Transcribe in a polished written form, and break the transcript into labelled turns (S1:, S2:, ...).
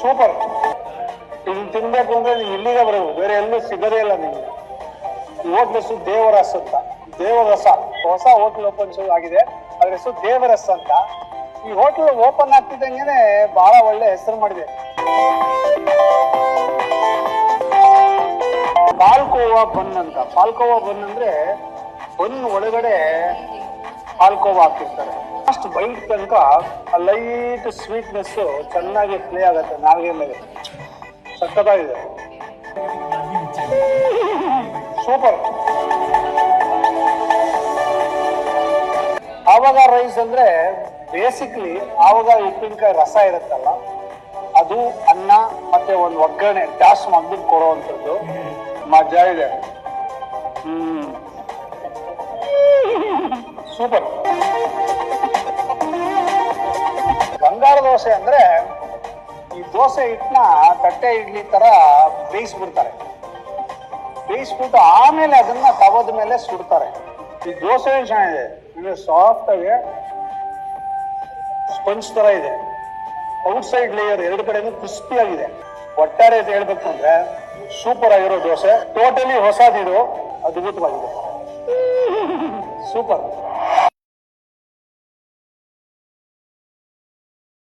S1: Super. ಇದನ್ನ ತಿನ್ಬೇಕು ಅಂದ್ರೆ ನೀವು ಇಲ್ಲಿಗೆ ಬರಬೇಕು, ಬೇರೆ ಎಲ್ಲೂ ಸಿಗದೇ ಇಲ್ಲ ನಿಮ್ಗೆ. ಈ ಹೋಟ್ಲ್ ಹೆಸರು ದೇವರಸ್ ಅಂತ, ದೇವರಸ. ಹೊಸ ಹೋಟ್ಲ್ ಓಪನ್ ಆಗಿದೆ, ಅದ್ರ ಹೆಸರು ದೇವರಸ್ ಅಂತ. ಈ ಹೋಟ್ಲ್ ಓಪನ್ ಆಗ್ತಿದ್ದಂಗೆನೆ ಬಹಳ ಒಳ್ಳೆ ಹೆಸರು ಮಾಡಿದೆ. ಪಾಲ್ಕೋವಾ ಬನ್ ಅಂತ. ಪಾಲ್ಕೋವಾ ಬನ್ ಅಂದ್ರೆ ಬನ್ ಒಳಗಡೆ ಪಾಲ್ಕೋವಾ ಹಾಕಿರ್ತಾರೆ. ಅಷ್ಟು ಬೈಟ್ ತನಕ ಆ ಲೈಟ್ ಸ್ವೀಟ್ನೆಸ್ ಚೆನ್ನಾಗಿ ಪ್ಲೇ ಆಗತ್ತೆ ನಾಲ್ಗೆ ಮೇಲೆ. ಸಕ್ಕತ್ತಾಗಿದೆ, ಸೂಪರ್. ಆವಾಗ ರೈಸ್ ಅಂದ್ರೆ ಬೇಸಿಕ್ಲಿ ಆವಾಗ ಉಪ್ಪಿನಕಾಯಿ ರಸ ಇರುತ್ತಲ್ಲ, ಅದು ಅನ್ನ ಮತ್ತೆ ಒಂದು ಒಗ್ಗರಣೆ ಡ್ಯಾಶ್ ಮಾಡ್ಬಿಟ್ಟು ಕೊಡುವಂಥದ್ದು ಮಜಾ ಇದೆ. ಸೂಪರ್. ಬಂಗಾರ ದೋಸೆ ಅಂದ್ರೆ ಈ ದೋಸೆ ಹಿಟ್ಟನ್ನ ತಟ್ಟೆ ಇಡ್ಲಿ ತರ ಬೇಯಿಸ್ಬಿಡ್ತಾರೆ. ಬೇಯಿಸ್ಬಿಟ್ಟು ಆಮೇಲೆ ಅದನ್ನ ತವದ ಮೇಲೆ ಸುಡ್ತಾರೆ. ಈ ದೋಸೆ ಚೆನ್ನಾಗಿದೆ, ಇದು ಸಾಫ್ಟ್ ಆಗಿ ಸ್ಪಂಜ್ ತರ ಇದೆ. ಔಟ್ ಸೈಡ್ ಲೇಯರ್ ಎರಡು ಕಡೆನೂ ಕ್ರಿಸ್ಪಿ ಆಗಿದೆ. ಒಟ್ಟಾರೆ ಅಂತ ಹೇಳ್ಬೇಕು ಅಂದ್ರೆ ಸೂಪರ್ ಆಗಿರೋ ದೋಸೆ. ಟೋಟಲಿ ಹೊಸದಿದು, ಅದ್ಭುತವಾಗಿದೆ, ಸೂಪರ್.